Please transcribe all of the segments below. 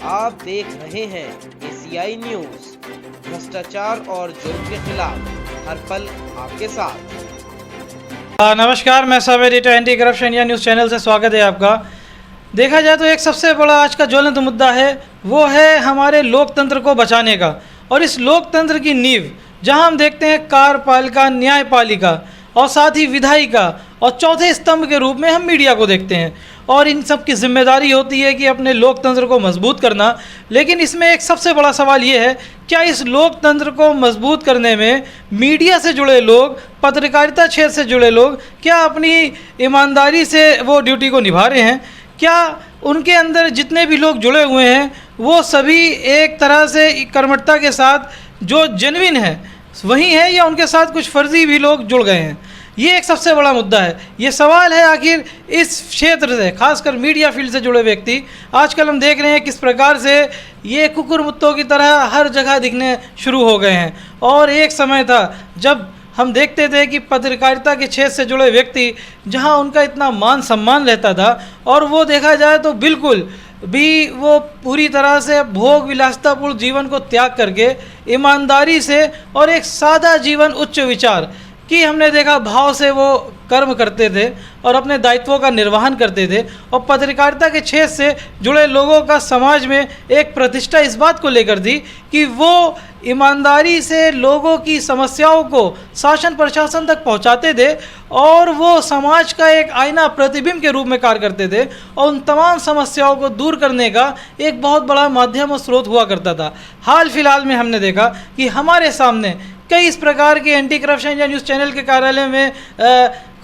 आप देख रहे हैं एशियाई न्यूज। भ्रष्टाचार और जुर्म के खिलाफ हर पल आपके साथ। नमस्कार, मैं sub editor anti corruption India news channel से स्वागत है आपका। देखा जाए तो एक सबसे बड़ा आज का ज्वलंत मुद्दा है, वो है हमारे लोकतंत्र को बचाने का। और इस लोकतंत्र की नींव जहां हम देखते हैं कार्यपालिका, न्यायपालिका और साथ ही विधायिका और चौथे स्तंभ के रूप में हम मीडिया को देखते हैं। और इन सब की जिम्मेदारी होती है कि अपने लोकतंत्र को मजबूत करना। लेकिन इसमें एक सबसे बड़ा सवाल ये है, क्या इस लोकतंत्र को मजबूत करने में मीडिया से जुड़े लोग, पत्रकारिता क्षेत्र से जुड़े लोग क्या अपनी ईमानदारी से वो ड्यूटी को निभा रहे हैं? क्या उनके अंदर जितने भी लोग जुड़े हुए हैं वो सभी एक तरह से कर्मठता के साथ जो जेन्युइन है वही है, या उनके साथ कुछ फर्जी भी लोग जुड़ गए हैं? ये एक सबसे बड़ा मुद्दा है। ये सवाल है आखिर इस क्षेत्र से, खासकर मीडिया फील्ड से जुड़े व्यक्ति आजकल हम देख रहे हैं किस प्रकार से ये कुकुर मुत्तों की तरह हर जगह दिखने शुरू हो गए हैं। और एक समय था जब हम देखते थे कि पत्रकारिता के क्षेत्र से जुड़े व्यक्ति जहां उनका इतना मान सम्मान रहता था, और वो देखा जाए तो बिल्कुल भी वो पूरी तरह से भोग विलासितापूर्ण जीवन को त्याग करके ईमानदारी से और एक सादा जीवन, उच्च विचार कि हमने देखा भाव से वो कर्म करते थे और अपने दायित्वों का निर्वहन करते थे। और पत्रकारिता के क्षेत्र से जुड़े लोगों का समाज में एक प्रतिष्ठा इस बात को लेकर थी कि वो ईमानदारी से लोगों की समस्याओं को शासन प्रशासन तक पहुंचाते थे और वो समाज का एक आईना, प्रतिबिंब के रूप में कार्य करते थे और उन तमाम समस्याओं को दूर करने का एक बहुत बड़ा माध्यम और स्रोत हुआ करता था। हाल फिलहाल में हमने देखा कि हमारे सामने कई इस प्रकार के anti corruption India news channel के कार्यालय में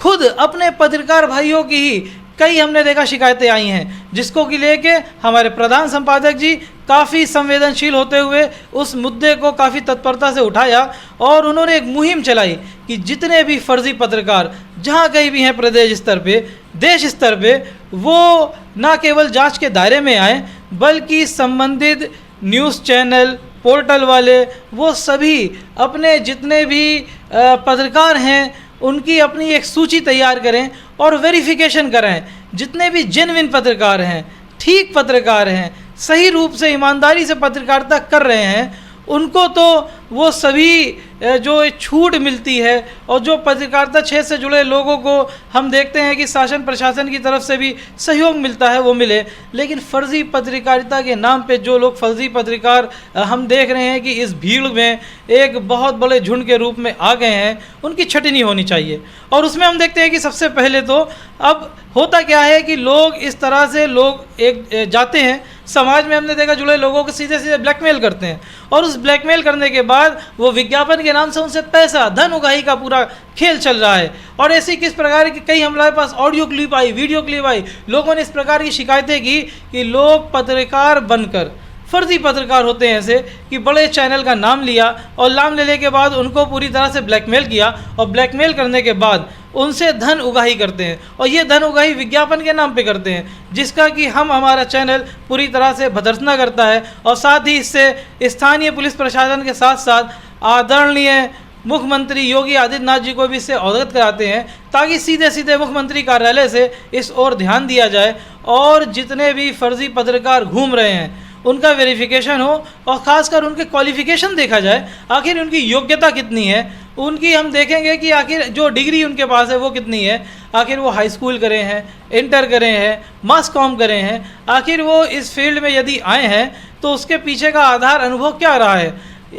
खुद अपने पत्रकार भाइयों की ही कई हमने देखा शिकायतें आई हैं, जिसको कि लेके हमारे प्रधान संपादक जी काफ़ी संवेदनशील होते हुए उस मुद्दे को काफ़ी तत्परता से उठाया और उन्होंने एक मुहिम चलाई कि जितने भी फर्जी पत्रकार जहाँ कहीं भी हैं प्रदेश स्तर पे, देश स्तर पे, वो ना केवल जांच के दायरे में आए बल्कि संबंधित न्यूज़ चैनल, पोर्टल वाले, वो सभी अपने जितने भी पत्रकार हैं उनकी अपनी एक सूची तैयार करें और वेरिफिकेशन कराएं। जितने भी जेन्युइन पत्रकार हैं, ठीक पत्रकार हैं, सही रूप से ईमानदारी से पत्रकारिता कर रहे हैं, उनको तो वो सभी जो छूट मिलती है और जो पत्रकारिता क्षेत्र से जुड़े लोगों को हम देखते हैं कि शासन प्रशासन की तरफ से भी सहयोग मिलता है, वो मिले। लेकिन फर्जी पत्रकारिता के नाम पे जो लोग फर्जी पत्रकार हम देख रहे हैं कि इस भीड़ में एक बहुत बड़े झुंड के रूप में आ गए हैं, उनकी छटनी होनी चाहिए। और उसमें हम देखते हैं कि सबसे पहले तो अब होता क्या है कि लोग इस तरह से लोग एक जाते हैं समाज में, हमने देखा जुड़े लोगों को सीधे सीधे ब्लैकमेल करते हैं और उस ब्लैकमेल करने के बाद वो विज्ञापन के नाम से उनसे पैसा, धन उगाही का पूरा खेल चल रहा है। और ऐसी किस प्रकार की कई हमारे पास ऑडियो क्लिप आई, वीडियो क्लिप आई, लोगों ने इस प्रकार की शिकायतें की कि लोग पत्रकार बनकर, फर्जी पत्रकार होते हैं ऐसे कि बड़े चैनल का नाम लिया और नाम लेने के बाद उनको पूरी तरह से ब्लैकमेल किया और ब्लैकमेल करने के बाद उनसे धन उगाही करते हैं और ये धन उगाही विज्ञापन के नाम पे करते हैं, जिसका कि हमारा चैनल पूरी तरह से भर्त्सना करता है। और साथ ही इससे स्थानीय पुलिस प्रशासन के साथ साथ आदरणीय मुख्यमंत्री योगी आदित्यनाथ जी को भी इससे अवगत कराते हैं, ताकि सीधे सीधे मुख्यमंत्री कार्यालय से इस ओर ध्यान दिया जाए और जितने भी फर्जी पत्रकार घूम रहे हैं उनका वेरिफिकेशन हो और ख़ासकर उनके क्वालिफ़िकेशन देखा जाए, आखिर उनकी योग्यता कितनी है। उनकी हम देखेंगे कि आखिर जो डिग्री उनके पास है वो कितनी है, आखिर वो हाई स्कूल करे हैं, इंटर करे हैं, मास कॉम करे हैं, आखिर वो इस फील्ड में यदि आए हैं तो उसके पीछे का आधार अनुभव क्या रहा है।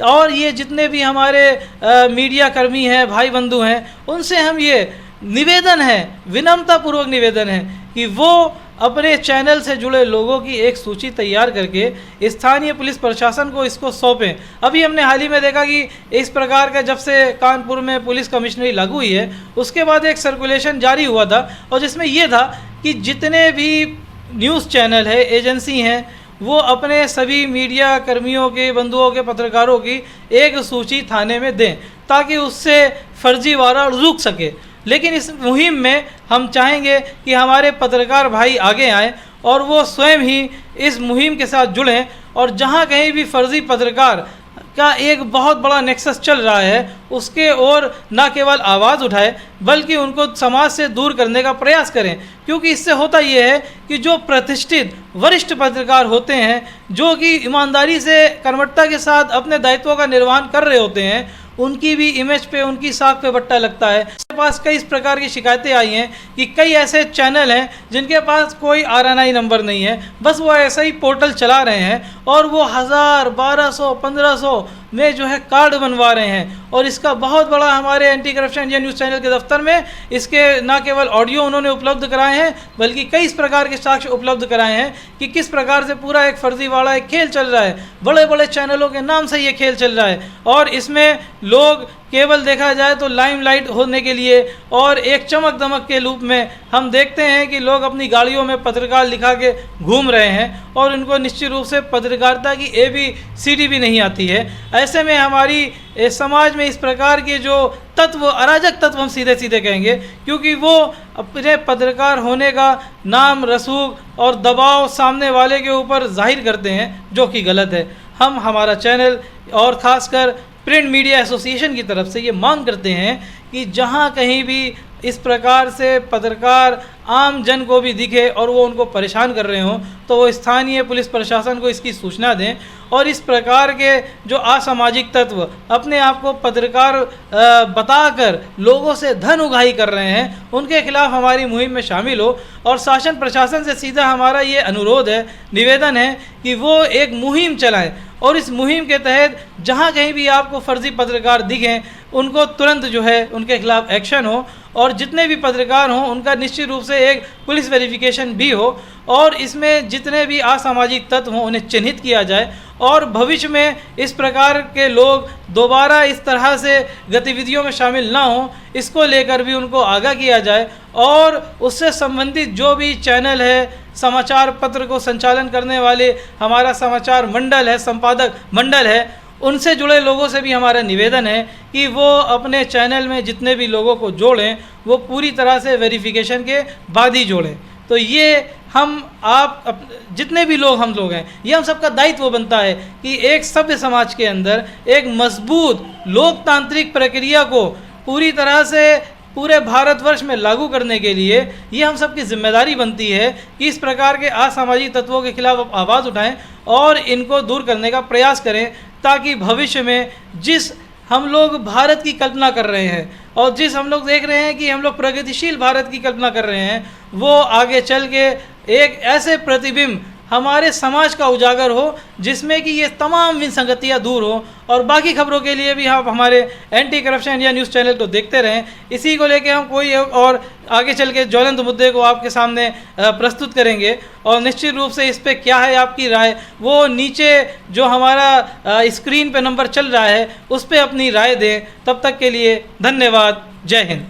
और ये जितने भी हमारे मीडिया कर्मी हैं, भाई बंधु हैं, उनसे हम ये निवेदन है, विनम्रतापूर्वक निवेदन है कि वो अपने चैनल से जुड़े लोगों की एक सूची तैयार करके स्थानीय पुलिस प्रशासन को इसको सौंपें। अभी हमने हाल ही में देखा कि इस प्रकार का जब से कानपुर में पुलिस कमिश्नरी लागू हुई है उसके बाद एक सर्कुलेशन जारी हुआ था और जिसमें ये था कि जितने भी न्यूज़ चैनल है, एजेंसी हैं, वो अपने सभी मीडिया कर्मियों के, बंधुओं के, पत्रकारों की एक सूची थाने में दें ताकि उससे फर्जीवाड़ा रुक सके। लेकिन इस मुहिम में हम चाहेंगे कि हमारे पत्रकार भाई आगे आएँ और वो स्वयं ही इस मुहिम के साथ जुड़ें और जहाँ कहीं भी फर्जी पत्रकार का एक बहुत बड़ा नेक्सस चल रहा है उसके और ना केवल आवाज़ उठाए बल्कि उनको समाज से दूर करने का प्रयास करें। क्योंकि इससे होता ये है कि जो प्रतिष्ठित वरिष्ठ पत्रकार होते हैं, जो कि ईमानदारी से कर्मठता के साथ अपने दायित्वों का निर्वहन कर रहे होते हैं, उनकी भी इमेज पे, उनकी साख पे बट्टा लगता है। मेरे पास कई इस प्रकार की शिकायतें आई हैं कि कई ऐसे चैनल हैं जिनके पास कोई RNI नंबर नहीं है, बस वो ऐसा ही पोर्टल चला रहे हैं और वो 1000, 1200, 1500 में जो है कार्ड बनवा रहे हैं। और इसका बहुत बड़ा हमारे anti corruption India news channel के दफ्तर में इसके न केवल ऑडियो उन्होंने उपलब्ध कराए हैं बल्कि कई इस प्रकार के साक्ष्य उपलब्ध कराए हैं कि किस प्रकार से पूरा एक फर्जीवाड़ा एक खेल चल रहा है। बड़े बड़े चैनलों के नाम से ये खेल चल रहा है और इसमें लोग केवल देखा जाए तो लाइमलाइट होने के लिए और एक चमक दमक के रूप में हम देखते हैं कि लोग अपनी गाड़ियों में पत्रकार लिखा के घूम रहे हैं और उनको निश्चित रूप से पत्रकारिता की ABCD भी नहीं आती है। ऐसे में हमारी समाज में इस प्रकार के जो तत्व, अराजक तत्व हम सीधे सीधे कहेंगे, क्योंकि वो अपने पत्रकार होने का नाम रसूख और दबाव सामने वाले के ऊपर जाहिर करते हैं, जो कि गलत है। हम हमारा चैनल और ख़ासकर प्रिंट मीडिया एसोसिएशन की तरफ से ये मांग करते हैं कि जहाँ कहीं भी इस प्रकार से पत्रकार आम जन को भी दिखे और वो उनको परेशान कर रहे हों तो वो स्थानीय पुलिस प्रशासन को इसकी सूचना दें। और इस प्रकार के जो असामाजिक तत्व अपने आप को पत्रकार बताकर लोगों से धन उगाही कर रहे हैं, उनके खिलाफ हमारी मुहिम में शामिल हो। और शासन प्रशासन से सीधा हमारा ये अनुरोध है, निवेदन है कि वो एक मुहिम चलाएं और इस मुहिम के तहत जहाँ कहीं भी आपको फर्जी पत्रकार दिखें उनको तुरंत जो है उनके खिलाफ एक्शन हो और जितने भी पत्रकार हों उनका निश्चित रूप से एक पुलिस वेरिफिकेशन भी हो और इसमें जितने भी असामाजिक तत्व हों उन्हें चिन्हित किया जाए और भविष्य में इस प्रकार के लोग दोबारा इस तरह से गतिविधियों में शामिल ना हों, इसको लेकर भी उनको आगाह किया जाए। और उससे संबंधित जो भी चैनल है, समाचार पत्र को संचालन करने वाले हमारा समाचार मंडल है, संपादक मंडल है, उनसे जुड़े लोगों से भी हमारा निवेदन है कि वो अपने चैनल में जितने भी लोगों को जोड़ें वो पूरी तरह से वेरिफिकेशन के बाद ही जोड़ें। तो ये जितने भी लोग हम लोग हैं, ये हम सबका दायित्व बनता है कि एक सभ्य समाज के अंदर एक मजबूत लोकतांत्रिक प्रक्रिया को पूरी तरह से पूरे भारतवर्ष में लागू करने के लिए ये हम सबकी जिम्मेदारी बनती है कि इस प्रकार के असामाजिक तत्वों के खिलाफ आवाज़ उठाएं और इनको दूर करने का प्रयास करें, ताकि भविष्य में जिस हम लोग भारत की कल्पना कर रहे हैं और जिस हम लोग देख रहे हैं कि हम लोग प्रगतिशील भारत की कल्पना कर रहे हैं, वो आगे चल के एक ऐसे प्रतिबिंब हमारे समाज का उजागर हो जिसमें कि ये तमाम विसंगतियाँ दूर हो। और बाकी खबरों के लिए भी आप हमारे anti corruption India news channel को देखते रहें। इसी को लेके हम कोई और आगे चल के ज्वलंत मुद्दे को आपके सामने प्रस्तुत करेंगे और निश्चित रूप से इस पे क्या है आपकी राय, वो नीचे जो हमारा स्क्रीन पे नंबर चल रहा है उस पर अपनी राय दें। तब तक के लिए धन्यवाद। जय हिंद।